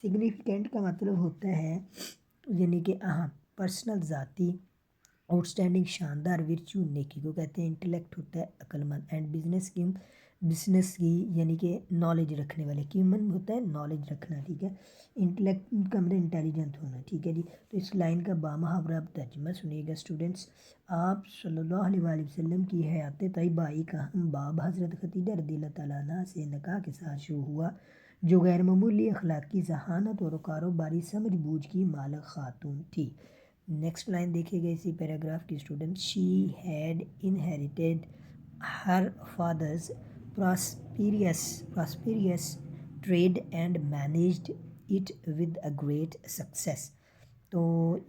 Significant کا مطلب ہوتا ہے یعنی کہ اہم، پرسنل، ذاتی، آؤٹ اسٹینڈنگ، شاندار، ورچو نیکی کو کہتے ہیں، انٹلیکٹ ہوتا ہے عقل مند، اینڈ بزنس کی یعنی کہ نالج رکھنے والے، کیومن ہوتا ہے نالج رکھنا، ٹھیک ہے، انٹلیکٹ کا مطلب انٹیلیجنٹ ہونا، ٹھیک ہے جی۔ تو اس لائن کا بامحاورہ اب ترجمہ سنیے گا اسٹوڈنٹس۔ آپ صلی اللہ علیہ وآلہ وسلم کی حیات طیبہ ایک اہم باب حضرت خدیجہ رضی اللہ تعالیٰ عنہ سے نکاح کے ساتھ شروع ہوا، جو غیر معمولی اخلاقی ذہانت اور کاروباری سمجھ بوجھ کی مالک خاتون تھی۔ نیکسٹ لائن دیکھیے گا اسی پیراگراف کی student. She had inherited her father's prosperous trade and managed it with a great success. تو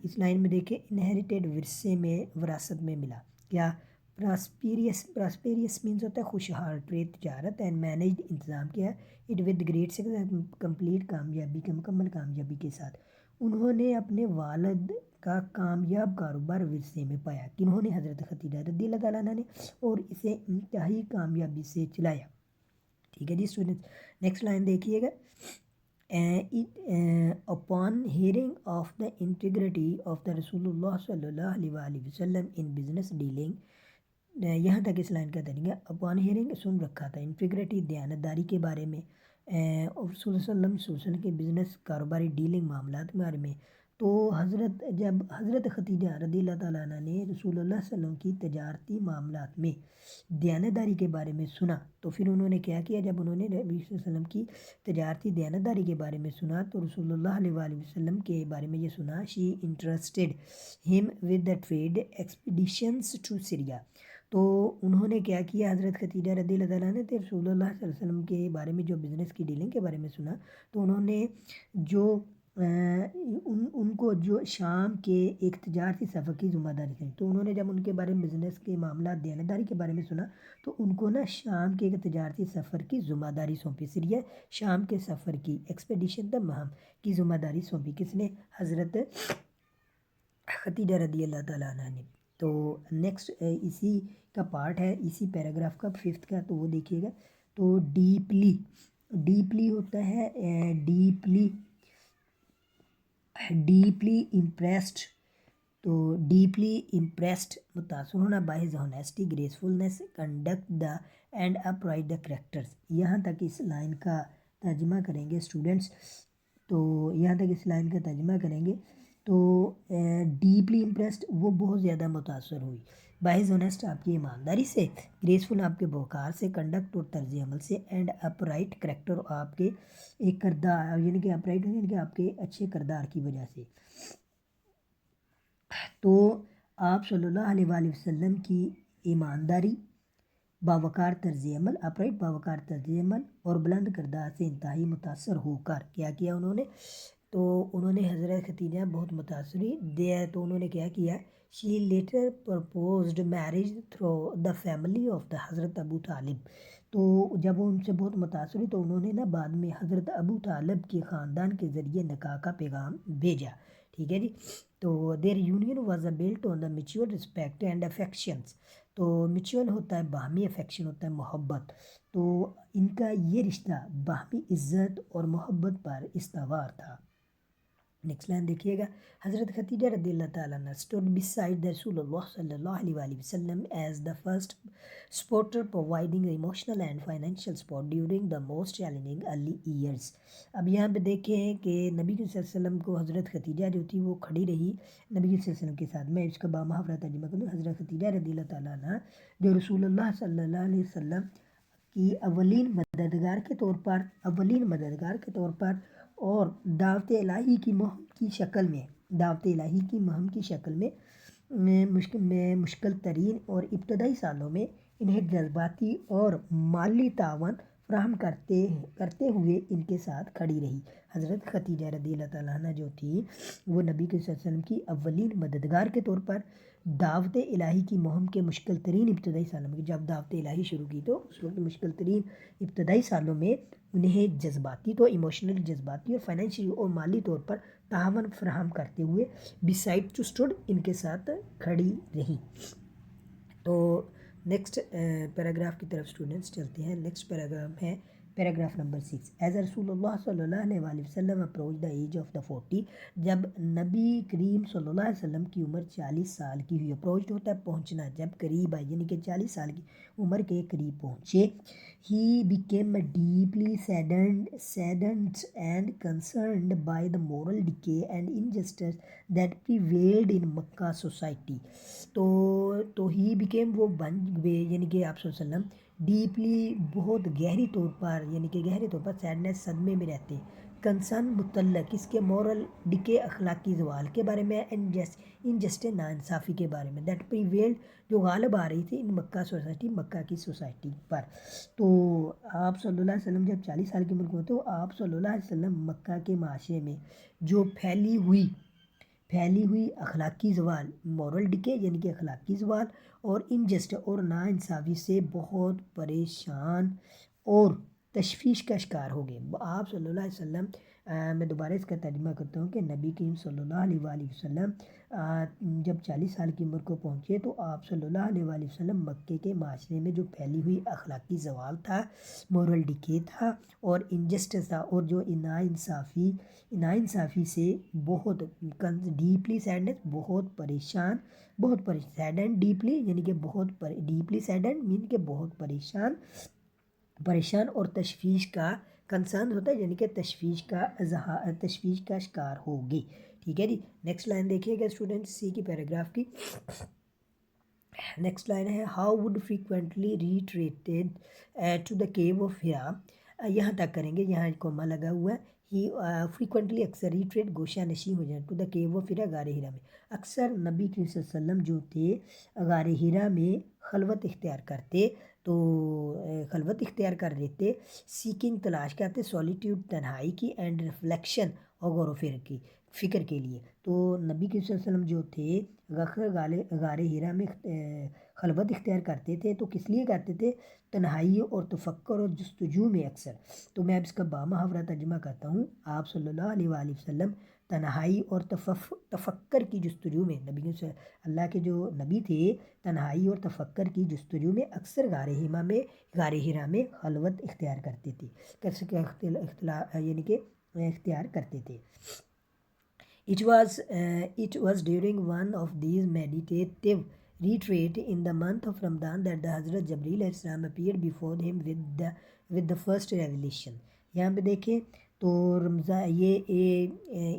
اس لائن میں دیکھیں انہیریٹیڈ ورثے میں، وراثت میں ملا، کیا؟ پراسپیریس مینز ہوتا ہے خوشحال، ٹریڈ تجارت، اینڈ مینیجڈ انتظام کیا، it with great success complete کامیابی کے، مکمل کامیابی کے ساتھ۔ انہوں نے اپنے والد کا کامیاب کاروبار ورثے میں پایا، کنہوں نے؟ حضرت خدیجہ رضی اللہ تعالیٰ عنہ نے، اور اسے انتہائی کامیابی سے چلایا، ٹھیک ہے جی اسٹوڈنٹ۔ نیکسٹ لائن دیکھیے گا۔ Upon hearing of the integrity of the رسول اللہ صلی اللہ علیہ وآلہ وسلم ان بزنس ڈیلنگ، یہاں تک اس لائن کا ترجمہ۔ اپون ہیئرنگ سن رکھا تھا، انٹیگریٹی دیانتداری کے بارے میں، اور رسول اللہ صلی اللہ علیہ وسلم کے بزنس کاروباری ڈیلنگ معاملات کے بارے میں۔ تو جب حضرت خدیجہ رضی اللہ تعالیٰ عنہ نے رسول اللہ صلی اللہ علیہ وسلم کی تجارتی معاملات میں دیانتداری کے بارے میں سنا، تو پھر انہوں نے کیا کیا؟ جب انہوں نے نبی صلی اللہ علیہ وسلم کی تجارتی دیانتداری کے بارے میں سنا تو رسول اللہ علیہ وآلہ وسلم کے بارے میں یہ سنا، she interested him with the trade expeditions to Syria. تو انہوں نے کیا کیا؟ حضرت خدیجہ رضی اللہ تعالیٰ عنہ نے رسول اللہ صلی اللہ علیہ وسلم کے بارے میں جو بزنس کی ڈیلنگ کے بارے میں سنا، تو انہوں نے جو ان کو جو شام کے ایک تجارتی سفر کی ذمہ داری تھی، تو انہوں نے جب ان کے بارے میں بزنس کے معاملات دیانتداری کے بارے میں سنا تو ان کو نا شام کے ایک تجارتی سفر کی ذمہ داری سونپی، سریہ شام کے سفر کی، ایکسپیڈیشن دا مہم کی ذمہ داری سونپی، کس نے؟ حضرت خدیجہ رضی اللہ تعالیٰ عنہ نے۔ تو نیکسٹ اسی کا پارٹ ہے، اسی پیراگراف کا 5 کا، تو وہ دیکھیے گا۔ تو ڈیپلی ہوتا ہے ڈیپلی امپریسڈ، تو ڈیپلی امپریسڈ متاثر ہونا، باعث honesty, gracefulness, conduct the and upright the characters, یہاں تک اس لائن کا ترجمہ کریں گے اسٹوڈنٹس۔ تو یہاں تک اس لائن کا ترجمہ کریں گے تو ڈیپلی امپریسڈ، وہ بہت زیادہ متاثر ہوئی، باعث ہونیسٹ آپ کی ایمانداری سے، گریسفل آپ کے وقار سے، کنڈکٹ اور طرز عمل سے، اینڈ اپرائٹ کریکٹر آپ کے ایک کردار، یعنی کہ اپرائٹ یعنی کہ آپ کے اچھے کردار کی وجہ سے۔ تو آپ صلی اللہ علیہ وآلہ وسلم کی ایمانداری، باوقار طرز عمل، اپرائٹ باوقار طرز عمل اور بلند کردار سے انتہائی متاثر ہو کر کیا کیا انہوں نے؟ تو انہوں نے حضرت خدیجہ بہت متاثری دیا، تو انہوں نے کیا کیا؟ She later proposed marriage through the family of the حضرت ابو طالب۔ تو جب وہ ان سے بہت متاثر ہوئی تو انہوں نے نا بعد میں حضرت ابو طالب کے خاندان کے ذریعے نکاح کا پیغام بھیجا، ٹھیک ہے جی۔ تو their union was built on the mature respect and affections, تو میچول ہوتا ہے باہمی، افیکشن ہوتا ہے محبت، تو ان کا یہ رشتہ باہمی عزت اور محبت پر استوار تھا۔ نیکسٹ لائن دیکھیے گا۔ حضرت خدیجہ رضی اللہ تعالیٰ عنہ stood beside the رسول اللہ صلی اللہ علیہ وآلہ وسلم as the first supporter providing emotional and financial support during the most challenging early years۔ اب یہاں پہ دیکھیں کہ نبی صلی اللہ علیہ وسلم کو حضرت خدیجہ جو تھی وہ کھڑی رہی نبی صلی اللہ علیہ وسلم کے ساتھ۔ میں اس کا بامحاورہ ترجمہ کروں، حضرت خدیجہ رضی اللہ تعالیٰ عنہ جو رسول اللہ صلی اللہ علیہ وسلم کی اولین مددگار کے طور پر اور دعوت الہی کی مہم کی شکل میں مشکل ترین اور ابتدائی سالوں میں انہیں جذباتی اور مالی تعاون فراہم کرتے ہوئے ان کے ساتھ کھڑی رہی۔ حضرت خدیجہ رضی اللہ تعالیٰ عنہ جو تھی وہ نبی صلی اللہ علیہ وسلم کی اولین مددگار کے طور پر دعوت الہی کی مہم کے مشکل ترین ابتدائی سالوں میں، جب دعوت الہی شروع کی تو اس وقت مشکل ترین ابتدائی سالوں میں انہیں جذباتی اور فائنینشلی اور مالی طور پر تعاون فراہم کرتے ہوئے beside to stood ان کے ساتھ کھڑی رہی۔ تو نیکسٹ پیراگراف کی طرف اسٹوڈنٹس چلتے ہیں۔ نیکسٹ پیراگراف ہے پیراگراف نمبر 6. ایز رسول اللہ صلی اللہ علیہ وآلہ وسلم approach the age of the 40, جب نبی کریم صلی اللہ علیہ وسلم کی عمر 40 سال کی ہوئی. اپروچ ہوتا ہے پہنچنا, جب قریب آئی یعنی کہ 40 سال کی عمر کے قریب پہنچے. He became deeply saddened and concerned by the moral decay and injustice that prevailed in Makkah society. تو he became وہ بن گئے یعنی کہ آپ صلی اللہ علیہ وسلم ڈیپلی بہت گہری طور پر یعنی کہ گہرے طور پر سیڈنس صدمے میں رہتے. کنسرن متعلق اس کے مورل ڈکے اخلاقی زوال کے بارے میں, انجسٹ ناانصافی کے بارے میں, دیٹ پریویلڈ جو غالب آ رہی تھی ان مکہ سوسائٹی, مکہ کی سوسائٹی پر. تو آپ صلی اللہ علیہ وسلم جب 40 سال کی عمر کو تو آپ صلی اللہ علیہ وسلم مکہ کے معاشرے میں جو پھیلی ہوئی اخلاقی زوال, مورل ڈکے یعنی کہ اخلاقی زوال اور انجسٹ اور ناانصافی سے بہت پریشان اور تشویش کا شکار ہو گئے. آپ صلی اللہ علیہ وسلم, میں دوبارہ اس کا ترجمہ کرتا ہوں کہ نبی کریم صلی اللہ علیہ وآلہ وسلم جب 40 سال کی عمر کو پہنچے تو آپ صلی اللہ علیہ وآلہ وسلم مکے کے معاشرے میں جو پھیلی ہوئی اخلاقی زوال تھا, مورل ڈکے تھا اور انجسٹس تھا اور جو ناانصافی سے بہت ڈیپلی سیڈنس, بہت سیڈنڈ ڈیپلی یعنی کہ بہت ڈیپلی سیڈنڈ مین کہ بہت پریشان اور تشویش کا کنسرن ہوتا ہے یعنی کہ تشویش کا شکار ہو گئی. ٹھیک ہے جی. نیکسٹ لائن دیکھیے گا اسٹوڈنٹ سی کی پیراگراف کی. نیکسٹ لائن ہے how would frequently retreated to the cave of Hira. یہاں تک کریں گے, یہاں کوما لگا ہوا ہے. ہی فریکوینٹلی اکثر ریٹریٹ گوشہ نشین ہو جائیں ٹو دا کیو آف ہیرا, غار ہیرا میں. اکثر نبی کریم صلی اللہ علیہ وسلم جو تھے غار ہیرا میں خلوت اختیار کر لیتے, سیکنگ تلاش کرتے, سولیٹیوڈ تنہائی کی, اینڈ ریفلیکشن اور غور و فکر کے لیے. تو نبی کریم صلی اللہ علیہ وسلم جو تھے غار ہیرا میں خلوت اختیار کرتے تھے, تو کس لیے کرتے تھے؟ تنہائی اور تفکر اور جستجو میں اکثر. تو میں اب اس کا بامحاورہ ترجمہ کرتا ہوں. آپ صلی اللہ علیہ وآلہ وسلم تنہائی اور تفکر کی جستجو میں, نبی اللہ کے جو نبی تھے تنہائی اور تفکر کی جستجو میں اکثر غار ہیرا میں خلوت اختیار کرتے تھے, یعنی کہ اختیار کرتے تھے. It was during one of these meditative retreat in the month of Ramadan that the Hazrat Jibreel alayhi salam appeared before him with the first revelation. یہاں پہ دیکھیں تو رمضان, یہ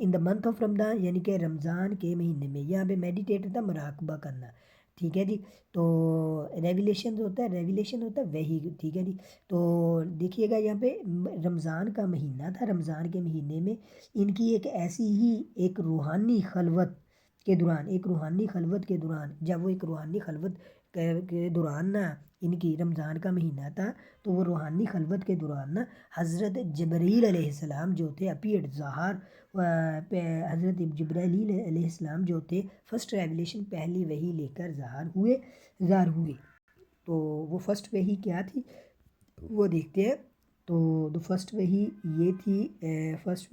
ان دا منتھ آف رمضان یعنی کہ رمضان کے مہینے میں. یہاں پہ میڈیٹیٹ ہوتا ہے مراقبہ کرنا. ٹھیک ہے جی. تو ریویلیشن ہوتا ہے وہی. ٹھیک ہے جی. تو دیکھیے گا یہاں پہ رمضان کا مہینہ تھا, رمضان کے مہینے میں ان کی ایسی ہی ایک روحانی خلوت کے دوران جب وہ ایک روحانی خلوت کے دوران نا, ان کی رمضان کا مہینہ تھا تو وہ روحانی خلوت کے دوران نا حضرت جبرائیل علیہ السلام جو تھے حضرت جبرائیل علیہ السلام جو تھے فرسٹ ریویلیشن, پہلی وحی لے کر ظاہر ہوئے. تو وہ فرسٹ وحی کیا تھی وہ دیکھتے ہیں. تو فرسٹ وحی یہ تھی, فرسٹ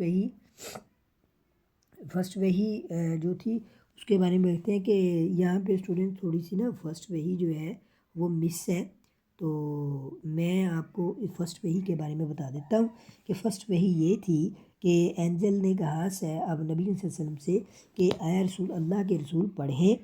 وحی جو تھی اس کے بارے میں دیکھتے ہیں کہ یہاں پہ اسٹوڈنٹ تھوڑی سی نا فرسٹ وحی جو ہے وہ مس ہے. تو میں آپ کو فرسٹ وحی کے بارے میں بتا دیتا ہوں کہ فرسٹ وحی یہ تھی کہ اینجل نے کہا اب نبی صلی اللہ علیہ وسلم سے کہ اے رسول اللہ کے رسول پڑھیں.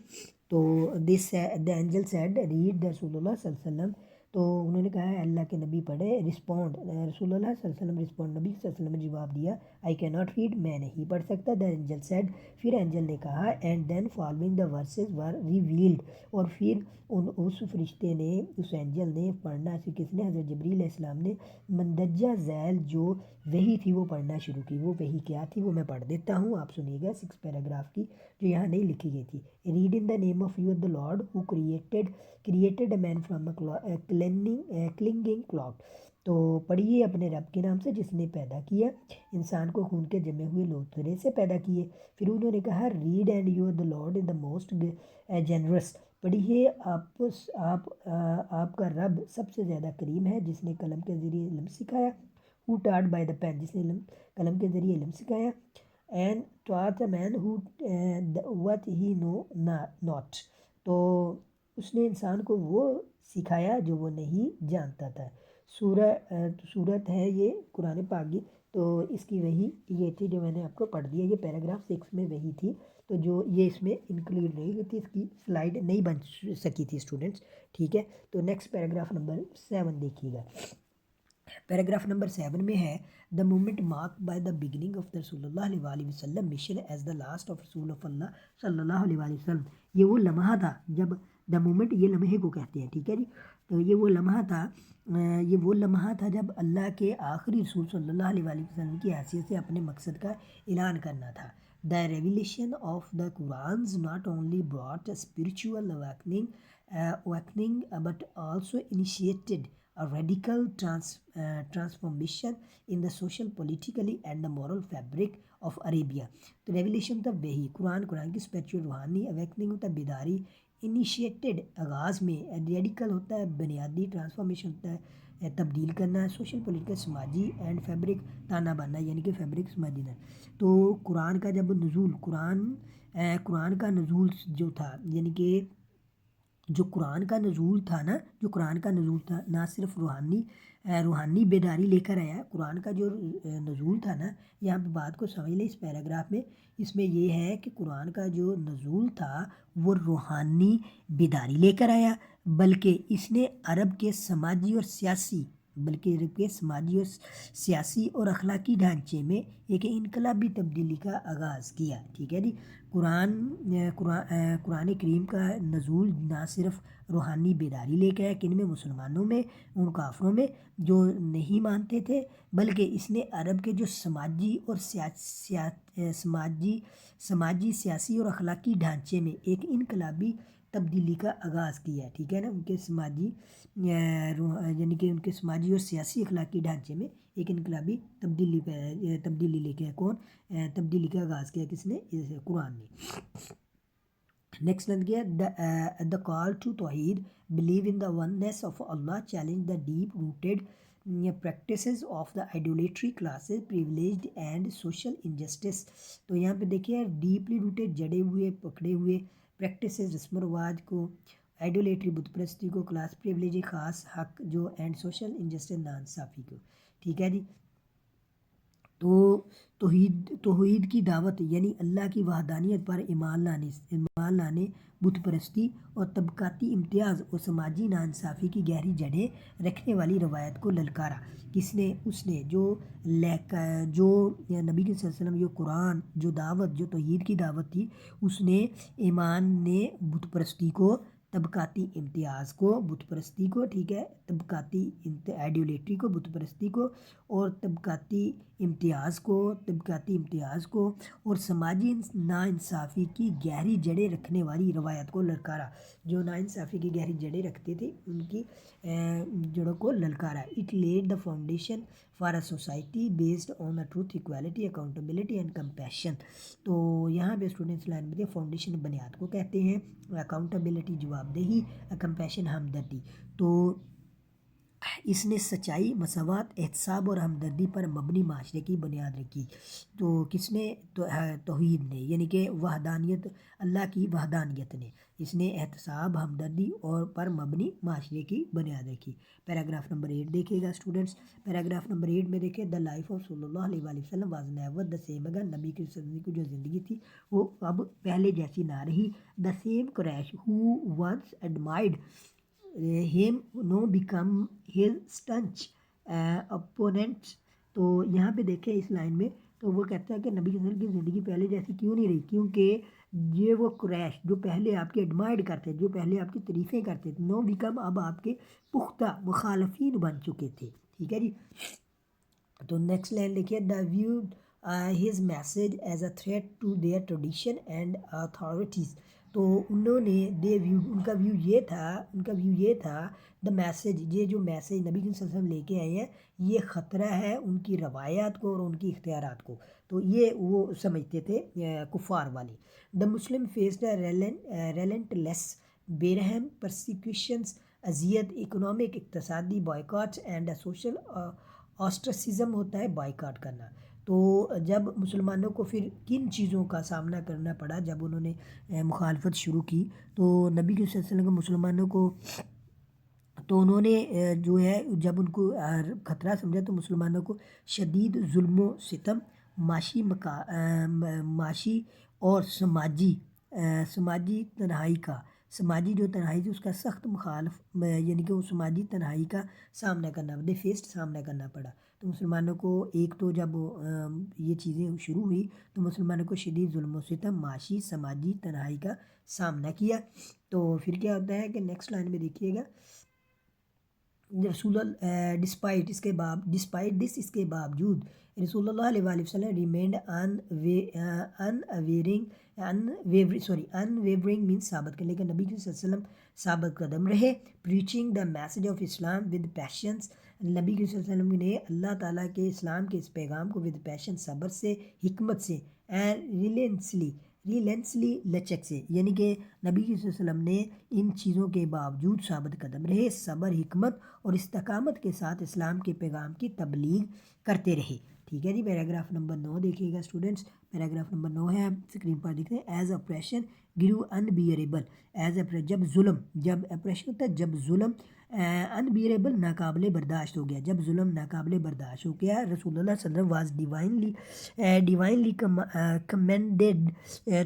تو the angel said read the رسول اللہ صلی اللہ علیہ وسلم. تو انہوں نے کہا ہے اللہ کے نبی پڑھے. رسپونڈ رسول اللہ صلی اللہ علیہ وسلم رسپونڈ, نبی صلی اللہ علیہ وسلم نے جواب دیا آئی کی ناٹ ریڈ, میں نہیں پڑھ سکتا. دا اینجل سیڈ, پھر اینجل نے کہا and then following the verses were revealed, اور پھر اس فرشتے نے, اس اینجل نے پڑھنا, کس نے؟ حضرت جبریل علیہ السلام نے مندرجہ ذیل جو وحی تھی وہ پڑھنا شروع کی. وہ وحی کیا تھی وہ میں پڑھ دیتا ہوں, آپ سنیے گا 6 پیراگراف کی جو یہاں نہیں لکھی گئی تھی. Read in the name of you the Lord who created a man from a clinging cloud. تو پڑھیے اپنے رب کے نام سے جس نے پیدا کیا انسان کو خون کے جمے ہوئے لوتھڑے سے پیدا کیے. پھر انہوں نے کہا read and you the Lord in the most generous, پڑھیے آپ کا رب سب سے زیادہ کریم ہے جس نے قلم کے ذریعے علم سکھایا. ہو ٹاٹ بائی دا پین, جس نے قلم کے ذریعے علم سکھایا. And taught a man who what he know not, تو اس نے انسان کو وہ سکھایا جو وہ نہیں جانتا تھا. صورت ہے یہ قرآن پاک کی، تو اس کی وہی یہ تھی جو میں نے آپ کو پڑھ دیا، یہ پیراگراف 6 میں وہی تھی، تو جو یہ اس میں انکلوڈ نہیں ہوئی تھی، اس کی سلائڈ نہیں بن سکی تھی اسٹوڈنٹس، ٹھیک ہے۔ تو نیکسٹ پیراگراف نمبر 7 دیکھیے گا۔ پیراگراف نمبر 7 میں ہے the moment mark by the beginning of the رسول اللہ علیہ وآلہ وسلم mission as the last of رسول آف اللہ صلی اللہ علیہ وآلہ وسلم۔ یہ وہ لمحہ تھا جب دا مومنٹ، یہ لمحے کو کہتے ہیں، ٹھیک ہے جی، تو یہ وہ لمحہ تھا جب اللہ کے آخری رسول صلی اللہ علیہ وآلہ وسلم کی حیثیت سے اپنے مقصد کا اعلان کرنا تھا۔ The revelation of the Quran's not only brought spiritual awakening but also initiated a radical transformation in the social, politically and the moral fabric of Arabia۔ تو ریولیشن ہوتا ہے وہی قرآن کی اسپریچول روحانی، اویکننگ ہوتا ہے بیداری، انیشیٹڈ آغاز میں، ریڈیکل ہوتا ہے بنیادی، ٹرانسفارمیشن ہوتا ہے تبدیل کرنا، سوشل پولیٹیکل سماجی، اینڈ فیبرک تانا بانا، یعنی کہ فیبرک سماجی نا۔ تو قرآن کا جب نزول، قرآن کا نزول جو تھا، یعنی کہ جو قرآن کا نزول تھا نہ صرف روحانی بیداری لے کر آیا، قرآن کا جو نزول تھا نا، یہاں پہ بات کو سمجھ لیں اس پیراگراف میں، اس میں یہ ہے کہ قرآن کا جو نزول تھا وہ روحانی بیداری لے کر آیا، بلکہ اس نے عرب کے سماجی اور اخلاقی ڈھانچے میں ایک انقلابی تبدیلی کا آغاز کیا، ٹھیک ہے جی۔ قرآن کریم کا نزول نہ صرف روحانی بیداری لے کے آیا کن میں، مسلمانوں میں، ان کافروں میں جو نہیں مانتے تھے، بلکہ اس نے عرب کے جو سماجی سیاسی اور اخلاقی ڈھانچے میں ایک انقلابی تبدیلی کا آغاز کیا، ٹھیک ہے نا، ان کے سماجی یعنی کہ ان کے سماجی اور سیاسی اخلاقی ڈھانچے میں ایک انقلابی تبدیلی لے کے تبدیلی کا آغاز کیا کس نے؟ قرآن نے۔ نیکسٹ لفظ کیا دا کال ٹو توحید، believe in the oneness of Allah, challenge the deep rooted practices of the idolatry classes, privileged and social injustices. تو یہاں پہ دیکھیے ڈیپلی روٹیڈ، جڑے ہوئے پکڑے ہوئے، پریکٹسز رسم و رواج کو، آئیڈولیٹری بت پرستی کو، کلاس پریولیج خاص حق جو، اینڈ سوشل انجسٹس ناانصافی کو، ٹھیک ہے جی۔ تو توحید کی دعوت یعنی اللہ کی وحدانیت پر ایمان لانے، بت پرستی اور طبقاتی امتیاز اور سماجی ناانصافی کی گہری جڑیں رکھنے والی روایت کو للکارا، کس نے؟ اس نے جو نبی صلی اللہ علیہ وسلم، جو قرآن، جو دعوت، جو توحید کی دعوت تھی، اس نے ایمان نے بت پرستی کو، طبقاتی امتیاز کو، بت پرستی کو، ٹھیک ہے، طبقاتی آئیڈیولیٹری کو، بت پرستی کو، اور طبقاتی امتیاز کو اور سماجی ناانصافی کی گہری جڑیں رکھنے والی روایت کو للکارا، جو ناانصافی کی گہری جڑیں رکھتے تھے ان کی جڑوں کو للکارا۔ It led the foundation for a society based on truth, equality, accountability and compassion. تو یہاں پہ اسٹوڈنٹس لائن میں فاؤنڈیشن بنیاد کو کہتے ہیں، اکاؤنٹیبلٹی جواب دہی، کمپیشن ہمدردی۔ تو اس نے سچائی، مساوات، احتساب اور ہمدردی پر مبنی معاشرے کی بنیاد رکھی۔ تو کس نے؟ توحید نے، یعنی کہ وحدانیت، اللہ کی وحدانیت نے، اس نے احتساب، ہمدردی اور پر مبنی معاشرے کی بنیاد رکھی۔ پیراگراف نمبر 8 دیکھیے گا اسٹوڈنٹس۔ پیراگراف نمبر 8 میں دیکھیں دا لائف آف صلی اللہ علیہ وآلہ وسلم was never the same again, نبی کی جو زندگی تھی وہ اب پہلے جیسی نہ رہی۔ The same Quraysh who once admired him no become his staunch opponents۔ تو یہاں پہ دیکھیں اس لائن میں، تو وہ کہتا ہے کہ نبی صلی اللہ علیہ وسلم کی زندگی پہلے جیسی کیوں نہیں رہی؟ کیونکہ یہ وہ قریش جو پہلے آپ کے ایڈمائرڈ کرتے، جو پہلے آپ کی تعریفیں کرتے تھے، نو بیکم، اب آپ کے پختہ مخالفین بن چکے تھے، ٹھیک ہے جی۔ تو نیکسٹ لائن دیکھیے دا viewed his message as a threat to their tradition and authorities۔ تو انہوں نے ان کا ویو یہ تھا دا میسیج، یہ جو میسیج نبی صلی اللہ علیہ وسلم لے کے آئے ہیں یہ خطرہ ہے ان کی روایات کو اور ان کی اختیارات کو، تو یہ وہ سمجھتے تھے کفار والے۔ دا مسلم فیسڈ ریلنٹلیس بےرحم پرسیکیوشنز، اذیت، اکنامک، اقتصادی بائیکاٹس اینڈ سوشل آسٹرسزم ہوتا ہے بائیکاٹ کرنا۔ تو جب مسلمانوں کو پھر کن چیزوں کا سامنا کرنا پڑا جب انہوں نے مخالفت شروع کی، تو نبی صلی اللہ علیہ وسلم کو مسلمانوں کو تو انہوں نے جو ہے جب ان کو خطرہ سمجھا تو مسلمانوں کو شدید ظلم و ستم، معاشی اور سماجی تنہائی کا، سماجی جو تنہائی تھی اس کا سخت مخالف، یعنی کہ وہ سماجی تنہائی کا سامنا کرنا، سامنا کرنا پڑا۔ تو مسلمانوں کو ایک تو جب یہ چیزیں شروع ہوئی تو مسلمانوں کو شدید ظلم و ستم، معاشی سماجی تنہائی کا سامنا کیا۔ تو پھر کیا ہوتا ہے کہ نیکسٹ لائن میں دیکھیے گا، ڈسپائٹ دس، اس کے باوجود رسول اللہ علیہ وآلہ وسلم ریمینڈ انویورنگ مینس ثابت کرنے کا، نبی صلی اللہ علیہ وسلم ثابت قدم رہے، preaching the message of Islam with patience, نبی صلی اللہ علیہ وسلم نے اللہ تعالیٰ کے اسلام کے اس پیغام کو ود پیشن، صبر سے، حکمت سے، اینڈ ریلینسلی لچک سے، یعنی کہ نبی صلی اللہ علیہ وسلم نے ان چیزوں کے باوجود ثابت قدم رہے، صبر، حکمت اور استقامت کے ساتھ اسلام کے پیغام کی تبلیغ کرتے رہے۔ ٹھیک ہے جی، پیراگراف نمبر 9 دیکھیے گا اسٹوڈنٹس، پیراگراف نمبر 9 ہے، آپ اسکرین پر دیکھتے ہیں، ایز اپریشن گرو انبیئریبل، جب اپریشن ہوتا ہے، جب ظلم انبیئریبل ناقابل برداشت ہو گیا، جب ظلم ناقابل برداشت ہو گیا، رسول اللہ صلی اللہ علیہ وسلم was divinely commanded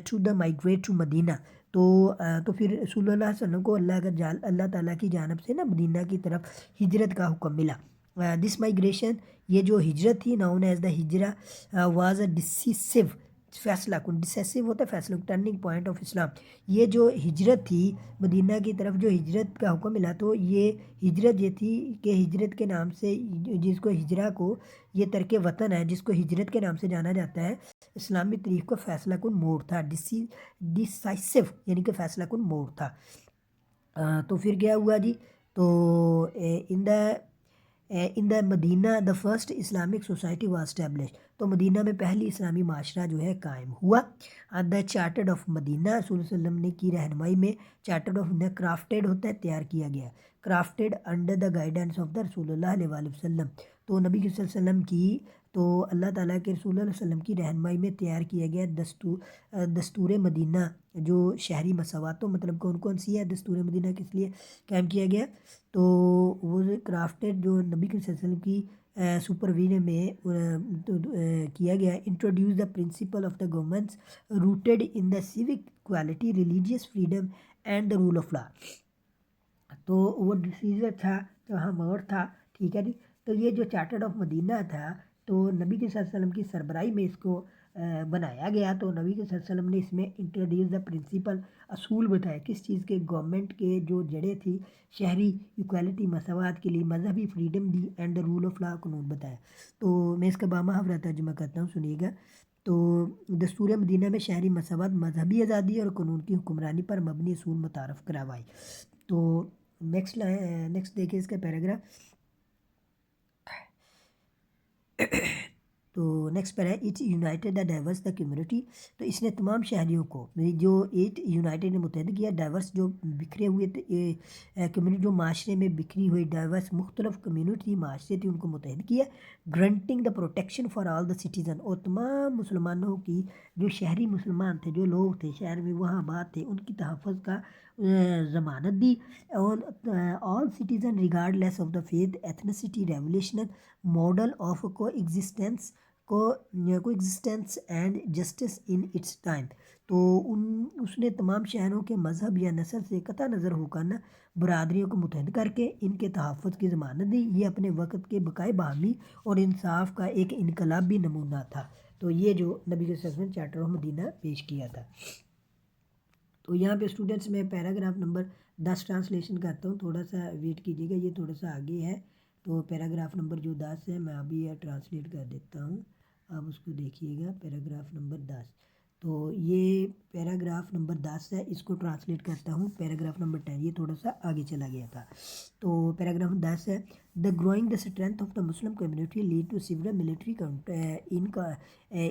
to the migrate to Medina, تو پھر رسول اللہ صلی اللہ علیہ وسلم کو اللہ تعالیٰ کی جانب سے نا مدینہ کی طرف ہجرت کا حکم ملا۔ دس مائگریشن، یہ جو ہجرت تھی، ناؤن ایز دا ہجرہ، واز اے ڈسیسو، فیصلہ کن، ڈسیسو ہوتا ہے فیصلہ، ٹرننگ پوائنٹ آف اسلام، یہ جو ہجرت تھی مدینہ کی طرف، جو ہجرت کا حکم ملا، تو یہ ہجرت یہ تھی کہ ہجرت کے نام سے، جس کو ہجرہ کو، یہ ترک وطن ہے جس کو ہجرت کے نام سے جانا جاتا ہے، اسلامی تاریخ کو فیصلہ کن موڑ تھا، ڈسائسو یعنی کہ فیصلہ کن موڑ تھا۔ تو پھر کیا ہوا جی، تو in the Medina the first Islamic society was establish, تو مدینہ میں پہلی اسلامی معاشرہ جو ہے قائم ہوا۔ دا چارٹرڈ آف مدینہ، رسول اللہ علیہ وسلم نے کی رہنمائی میں، چارٹرڈ آف کرافٹڈ ہوتا ہے، تیار کیا گیا، crafted under the guidance of the رسول اللہ علیہ وآلہ وسلم، تو نبی صلی اللہ علیہ وسلم کی، تو اللہ تعالیٰ کے رسول اللہ علیہ وسلم کی رہنمائی میں تیار کیا گیا دستور مدینہ، جو شہری مساوات، تو مطلب کون سی ہے دستور مدینہ، کس لیے قائم کیا گیا، تو وہ کرافٹڈ جو نبی صلی اللہ علیہ وسلم کی سپرویژن میں کیا گیا، introduced the principle of the governments rooted in the civic equality, religious freedom and the rule of law, تو وہ ڈیسیزر تھا، تو ہمور تھا، ٹھیک ہے جی۔ تو یہ جو چارٹرڈ آف مدینہ تھا، تو نبی صلی اللہ علیہ وسلم کی سربراہی میں اس کو بنایا گیا، تو نبی صلی اللہ علیہ وسلم نے اس میں انٹروڈیوس دا پرنسپل، اصول بتایا، کس چیز کے، گورنمنٹ کے جو جڑیں تھی، شہری ایکوالٹی، مساوات کے لیے، مذہبی فریڈم دی، and the rule of law, قانون بتایا۔ تو میں اس کا بامحاورہ ترجمہ کرتا ہوں، سنیے گا، تو دستور مدینہ میں شہری مساوات، مذہبی آزادی اور قانون کی حکمرانی پر مبنی اصول متعارف کروائے۔ تو نیکسٹ دیکھیں اس کا پیراگراف، تو نیکسٹ پر ہے، it united the diverse the community, تو اس نے تمام شہریوں کو، جو اٹ یونائٹیڈ نے متحد کیا، ڈائیورس جو بکھرے ہوئے کمیونٹی، جو معاشرے میں بکھری ہوئی ڈائیورس مختلف کمیونٹی معاشرے تھی، ان کو متحد کیا، granting the protection for all the citizen, اور تمام مسلمانوں کی، جو شہری مسلمان تھے، جو لوگ تھے شہر میں وہاں آباد تھے، ان کی تحفظ کا ضمانت دی، اور all citizen regardless of the faith, ethnicity, revolutional model of coexistence and justice in its time, تو اس نے تمام شہروں کے مذہب یا نسل سے قطع نظر ہو کر برادریوں کو متحد کر کے ان کے تحفظ کی ضمانت دی، یہ اپنے وقت کے بقائے باہمی اور انصاف کا ایک انقلابی نمونہ تھا۔ تو یہ جو نبی صلی اللہ علیہ وسلم نے چارٹر آف مدینہ پیش کیا تھا۔ تو یہاں پہ اسٹوڈنٹس میں پیراگراف نمبر 10 ٹرانسلیشن کرتا ہوں، تھوڑا سا ویٹ کیجیے گا، یہ تھوڑا سا آگے ہے، تو پیراگراف نمبر جو 10 ہے میں ابھی ٹرانسلیٹ کر دیتا ہوں، آپ اس کو دیکھیے گا، پیراگراف نمبر 10، تو یہ پیراگراف نمبر 10 ہے، اس کو ٹرانسلیٹ کرتا ہوں، پیراگراف نمبر 10 یہ تھوڑا سا آگے چلا گیا تھا، تو پیراگراف 10 ہے، The growing the strength of the Muslim community lead to several military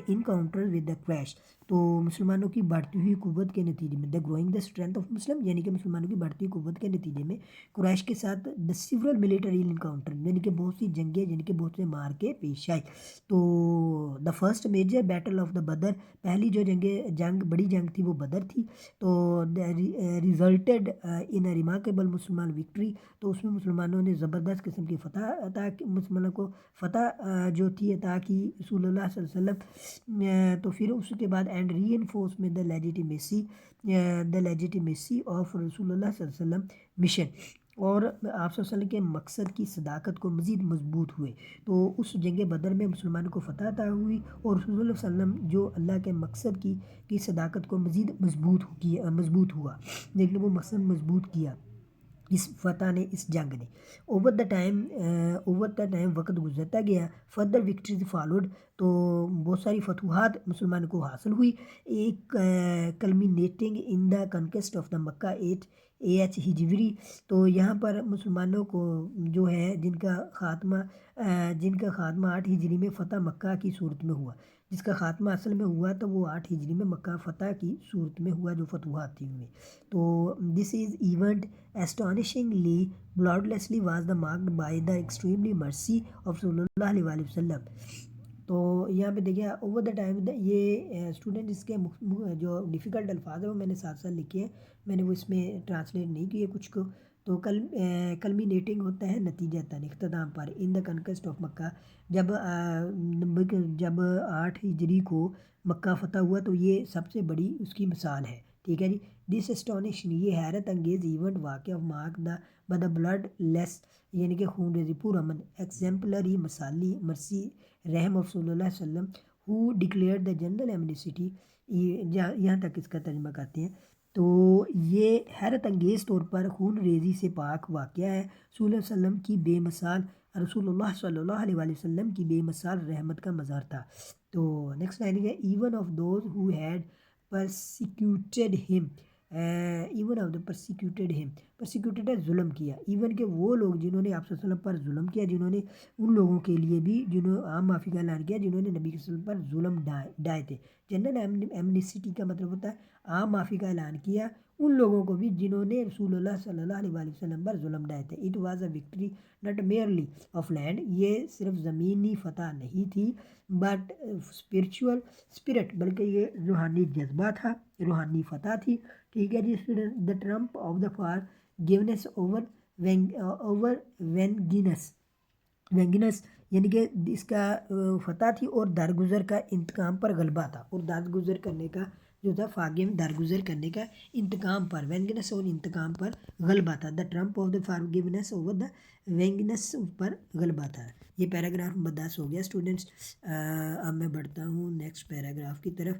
encounters with the crash. تو مسلمانوں کی بڑھتی ہوئی قوت کے نتیجے میں the growing the strength of Muslim یعنی کہ مسلمانوں کی بڑھتی ہوئی قوت کے نتیجے میں قریش کے ساتھ دا سیورل ملیٹری انکاؤنٹر یعنی کہ بہت سی جنگیں یعنی کہ بہت سے مار کے پیش آئی. تو the first major battle of the Badr پہلی جو جنگ بڑی جنگ تھی وہ بدر تھی. تو ریزلٹیڈ ان اے ریمارکیبل مسلمان وکٹری. تو اس میں مسلمانوں نے زبردست قسم کی فتح عطا کی مسلمانوں کو فتح جو تھی عطا کی رسول اللہ صلی اللہ علیہ وسلم. تو پھر اس کے بعد and reinforcement the legitimacy of رسول اللہ صلی اللہ علیہ وسلم مشن. اور آپ صلی اللہ علیہ وسلم کے مقصد کی صداقت کو مزید مضبوط ہوئے. تو اس جنگ بدر میں مسلمانوں کو فتح عطا ہوئی اور رسول اللہ صلی اللہ علیہ وسلم جو اللہ کے مقصد کی صداقت کو مزید مضبوط ہوا لیکن وہ مقصد مضبوط کیا اس فتح نے اس جنگ نے. اوور دا ٹائم وقت گزرتا گیا. Further victories followed. تو بہت ساری فتوحات مسلمانوں کو حاصل ہوئی. ایک culminating in the کنکسٹ of the مکہ 8 ہجری. تو یہاں پر مسلمانوں کو جو ہے جن کا خاتمہ 8 ہجری میں فتح مکہ کی صورت میں ہوا. جس کا خاتمہ اصل میں ہوا تو وہ 8 ہجری میں مکہ فتح کی صورت میں ہوا جو فتوحات تھی ان میں. تو this is event astonishingly bloodlessly was the marked by the extremely mercy of صلی اللہ علیہ وآلہ وسلم. تو یہاں پہ دیکھیں اوور دا ٹائم یہ اسٹوڈنٹ اس کے جو ڈیفیکلٹ الفاظ ہیں وہ میں نے ساتھ ساتھ لکھے ہیں, میں نے وہ اس میں ٹرانسلیٹ نہیں کیے کچھ کو. تو کلمینیٹنگ ہوتا ہے نتیجہ تن اختتام پر ان دا کنکسٹ آف مکہ. جب 8 ہجری کو مکہ فتح ہوا تو یہ سب سے بڑی اس کی مثال ہے. ٹھیک ہے جی. دس اسٹونشنگ یہ حیرت انگیز ایونٹ واقعہ مارک دا بلڈ لیس یعنی کہ خون ریزی پرامن ایگزمپلری مثالی مرسی رحم آف صلی اللہ علیہ وسلم ہو ڈکلیئر دا جنرل ایمنسٹی. یہاں تک اس کا ترجمہ کرتے ہیں. تو یہ حیرت انگیز طور پر خون ریزی سے پاک واقعہ ہے. صلی اللہ علیہ وسلم کی بے مثال رسول اللہ صلی اللہ علیہ وسلم کی بے مثال رحمت کا مظہر تھا. تو نیکسٹ لائن ہے even of those who had persecuted him persecuted ہے ظلم کیا. ایون کہ وہ لوگ جنہوں نے آپ صلی اللہ علیہ وسلم پر ظلم کیا جنہوں نے ان لوگوں کے لیے بھی جنہوں عام معافی کا اعلان کیا جنہوں نے نبی صلی اللہ علیہ وسلم پر ظلم ڈھائے تھے. جنرل ایمنسٹی کا مطلب ہوتا ہے عام معافی کا اعلان کیا ان لوگوں کو بھی جنہوں نے رسول اللہ صلی اللہ علیہ وسلم پر ظلم ڈھائے تھے. It was a victory not merely of land. یہ صرف زمینی فتح نہیں تھی بٹ اسپرچول اسپرٹ بلکہ یہ روحانی جذبہ تھا روحانی فتح تھی. ٹھیک ہے جی. The triumph of the forgiveness over vengeance یعنی کہ اس کا فتح تھی اور درگزر کا انتقام پر غلبہ تھا. اور درگزر کرنے کا جو تھا فاگیم درگزر کرنے کا انتقام پر وینگنس اور انتقام پر غلبہ تھا. The triumph of the forgiveness over the vengeance پر غلبہ تھا. یہ پیراگراف نمبر 10 ہو گیا اسٹوڈنٹس. اب میں بڑھتا ہوں نیکسٹ پیراگراف کی طرف.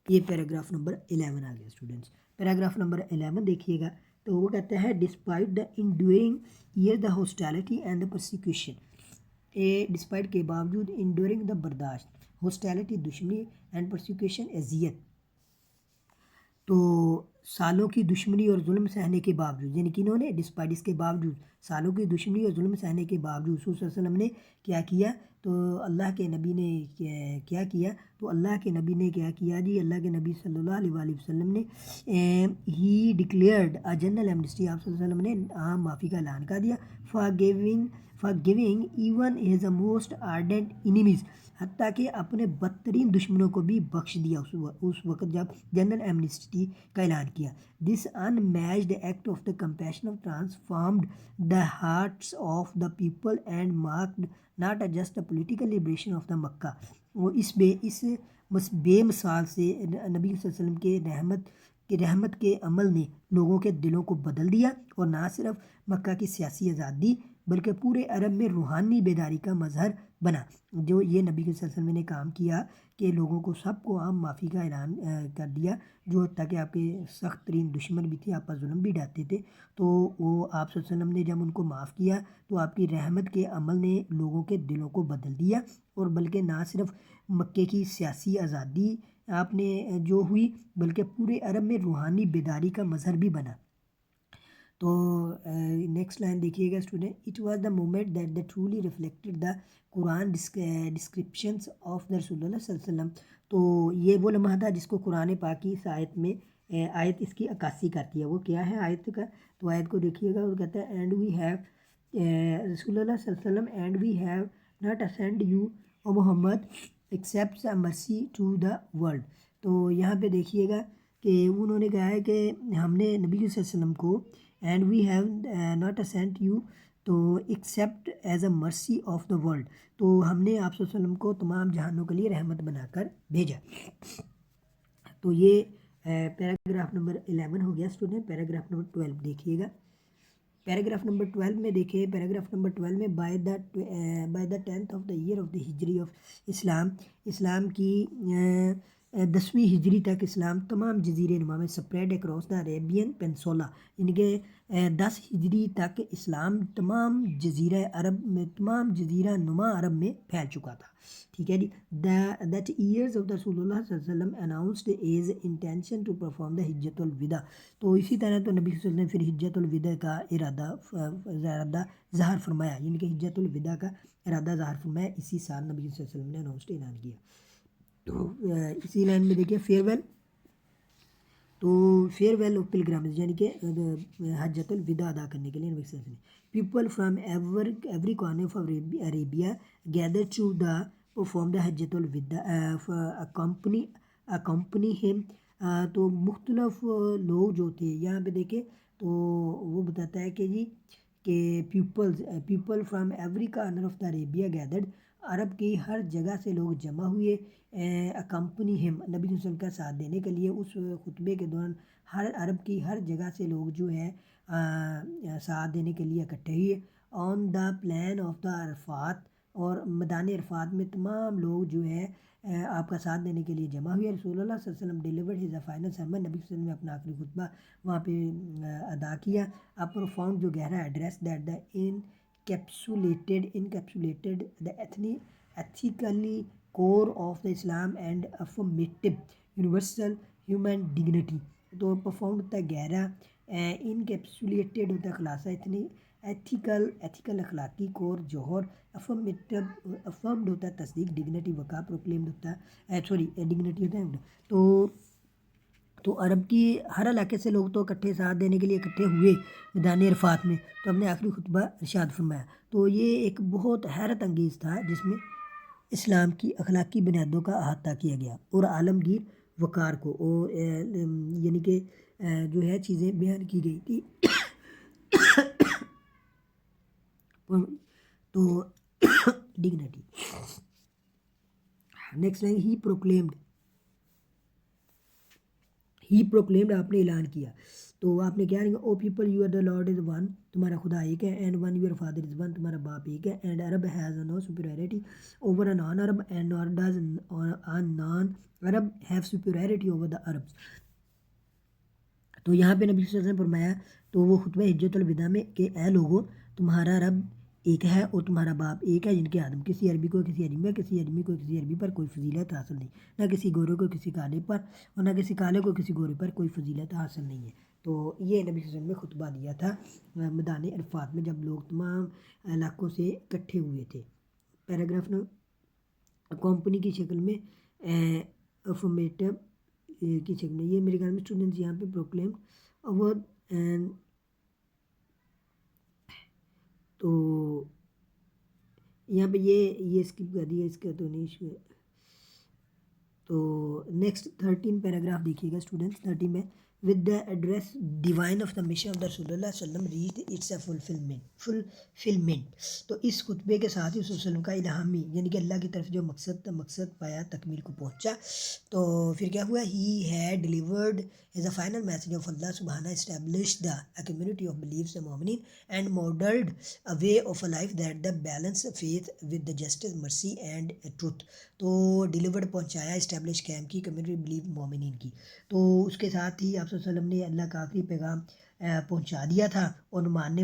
یہ پیراگراف نمبر 11 آ گیا اسٹوڈنٹس. پیراگراف نمبر 11 دیکھیے گا. تو وہ کہتے ہیں despite the enduring year the hostility and the persecution. Despite کے باوجود انڈیورنگ دا برداشت ہاسٹیلٹی دشمنی اینڈ پرسیکیوشن اذیت. تو سالوں کی دشمنی اور ظلم سہنے کے باوجود یعنی کہ انہوں نے ڈسپائٹ اس کے باوجود سالوں کی دشمنی اور ظلم سہنے کے باوجود صلی اللہ علیہ وسلم نے کیا کیا. تو اللہ کے نبی نے کیا کیا تو اللہ کے نبی نے کیا کیا جی. اللہ کے نبی صلی اللہ علیہ وآلہ وسلم نے ہی ڈکلیئرڈ اے جنرل ایمنسٹی. آپ صلی اللہ علیہ وسلم نے عام معافی کا اعلان کر دیا. Forgiving even his a most ardent enemies حتیٰ کہ اپنے بدترین دشمنوں کو بھی بخش دیا اس وقت جب جنرل ایمنسٹی کا اعلان کیا. This unmatched act of the compassion of transformed the hearts of the people and marked not just a political liberation of the Mecca. اور اس بے مثال سے نبی صلی اللہ علیہ وسلم کے رحمت کے عمل نے لوگوں کے دلوں کو بدل دیا اور نہ صرف مکہ کی سیاسی آزادی بلکہ پورے عرب میں روحانی بیداری کا مظہر بنا. جو یہ نبی صلی اللہ علیہ وسلم نے کام کیا کہ لوگوں کو سب کو عام معافی کا اعلان کر دیا جو تاکہ آپ کے سخت ترین دشمن بھی تھے آپ پر ظلم بھی ڈھاتے تھے. تو وہ آپ صلی اللہ علیہ وسلم نے جب ان کو معاف کیا تو آپ کی رحمت کے عمل نے لوگوں کے دلوں کو بدل دیا اور بلکہ نہ صرف مکے کی سیاسی آزادی آپ نے جو ہوئی بلکہ پورے عرب میں روحانی بیداری کا مظہر بھی بنا. تو نیکسٹ لائن دیکھیے گا student, it was the moment that the truly reflected the Quran descriptions of the رسول اللہ صلی اللہ علیہ وسلم. تو یہ وہ لمحہ تھا جس کو قرآن پاک کی اس آیت میں آیت اس کی عکاسی کرتی ہے. وہ کیا ہے آیت کا؟ تو آیت کو دیکھیے گا. وہ کہتا ہے اینڈ وی ہیو رسول اللہ صلی اللہ علیہ وسلم and we have not ascend you O Muhammad accepts a mercy to the world. تو یہاں پہ دیکھیے گا کہ انہوں نے کہا ہے کہ ہم نے نبی صلی اللہ علیہ وسلم کو and we have not sent you to except as a mercy of the world. تو ہم نے آپ صلی اللہ علیہ وسلم کو تمام جہانوں کے لیے رحمت بنا کر بھیجا. تو یہ پیراگراف نمبر 11 ہو گیا اسٹوڈنٹ. پیراگراف نمبر 12 دیکھیے گا. پیراگراف نمبر 12 میں دیکھیے. پیراگراف نمبر 12 میں by the 10th of the year of the ہجری آف اسلام کی 10ویں ہجری تک اسلام تمام جزیرے نما میں spread across the Arabian peninsula, یعنی کہ 10 ہجری تک اسلام تمام جزیرہ عرب میں، تمام جزیرہ نما عرب میں پھیل چکا تھا. ٹھیک ہے جی. دیٹ ایئرز آف دا رسول اللہ صلی اللہ علیہ وسلم announced his intention to perform the حجۃ الوداع. تو اسی طرح تو نبی صلی اللہ علیہ وسلم نے پھر حجۃ الوداع کا ارادہ ظاہر فرمایا، یعنی کہ حجۃ الوداع کا ارادہ ظاہر فرمایا اسی سال نبی صلی اللہ علیہ وسلم نے اناؤنسڈ اعلان کیا. تو اسی لائن میں دیکھیے فیئر ویل. تو فیئر ویل آف پلگرامز، یعنی کہ حجۃ الوداع ادا کرنے کے لیے نبی صلی اللہ علیہ وسلم people from every corner of Arabia gather to the perform the حجۃ الوداع اکمپنی ہم. تو مختلف لوگ جو تھے یہاں پہ دیکھیں تو وہ بتاتا ہے کہ جی کہ people from every corner of the Arabia gathered, عرب کی ہر جگہ سے لوگ جمع ہوئے اکمپنی ہم، نبی صلی اللہ علیہ وسلم کا ساتھ دینے کے لیے. اس خطبے کے دوران ہر عرب کی ہر جگہ سے لوگ جو ہے ساتھ دینے کے لیے اکٹھے ہوئے. On the plan of the Arafat, اور میدان عرفات میں تمام لوگ جو ہے آپ کا ساتھ دینے کے لیے جمع ہوئے. رسول اللہ صلی اللہ علیہ وسلم ڈیلیورڈ ہز فائنل سرمن، نبی صلی اللہ علیہ وسلم نے اپنا آخری خطبہ وہاں پہ ادا کیا. اب پروفاؤنڈ جو گہرا address that the encapsulated the ethically core of the Islam and affirmative universal human dignity. تو پروفاؤنڈ ہوتا ہے گہرا، انکیپسولیٹڈ ہوتا ہے خلاصہ، اتنی ایتھیکل اخلاقی کور جوہر، افرمڈ ہوتا ہے تصدیق، ڈگنیٹی وقار، پروکلیمڈ ہوتا ہے ڈگنیٹی ہوتا ہے. تو عرب کی ہر علاقے سے لوگ تو اکٹھے ساتھ دینے کے لیے اکٹھے ہوئے میدان عرفات میں. تو ہم نے آخری خطبہ ارشاد فرمایا. تو یہ ایک بہت حیرت انگیز تھا جس میں اسلام کی اخلاقی بنیادوں کا احاطہ کیا گیا اور عالمگیر وقار کو، اور یعنی کہ جو ہے چیزیں بیان کی گئی تھی. تو dignity. Next line he proclaimed آپ نے اعلان کیا. تو آپ نے کیا کہا؟ O people you are the lord is one, تمہارا خدا ایک ہے، and one your father is one, تمہارا باپ ایک ہے. And Arab has no superiority over a non Arab, and nor does a non Arab have superiority over the Arabs. تو یہاں پہ نبی صلی اللہ علیہ وسلم نے فرمایا تو وہ خطبہ حجۃ الوداع میں کہ اے لوگوں، تمہارا رب ایک ہے اور تمہارا باپ ایک ہے، جن کے آدم. کسی عربی کو کسی عجمی، کسی عجمی کو کسی عربی پر کوئی فضیلت حاصل نہیں، نہ کسی گورے کو کسی کالے پر، اور نہ کسی کالے کو کسی گورے پر کوئی فضیلت حاصل نہیں ہے. تو یہ نبی صلی اللہ علیہ وسلم نے خطبہ دیا تھا میدان عرفات میں جب لوگ تمام علاقوں سے اکٹھے ہوئے تھے. پیراگراف کمپنی کی شکل میں، افرمیٹو کی شکل میں. یہ میرے خیال میں اسٹوڈنٹس یہاں پہ پروکلیم اوور. تو یہاں پہ یہ اسکپ کر دیا، اس کا تو نہیں ایشو ہے. تو نیکسٹ 13 پیراگراف دیکھیے گا اسٹوڈنٹس. 13 میں with the address divine of the mission of the رسول اللہ صلی اللہ علیہ وسلم ریچڈ اٹس اے فلفلمنٹ. تو اس خطبے کے ساتھ ہی رسول اللہ علیہ وسلم کا الہامی، یعنی کہ اللہ کی طرف جو مقصد پایا، تکمیل کو پہنچا. تو پھر کیا ہوا؟ He had delivered as a final message of Allah سبحانہ established the community of beliefs مومنین and modelled a way of a life that the balance faith with the justice mercy and truth. تو delivered پہنچایا، establish قائم کی community belief مومنین کی. تو اس کے ساتھ ہی آپ صلی اللہ علیہ وسلم نے اللہ کا آخری پیغام پہنچا دیا تھا، اور ماننے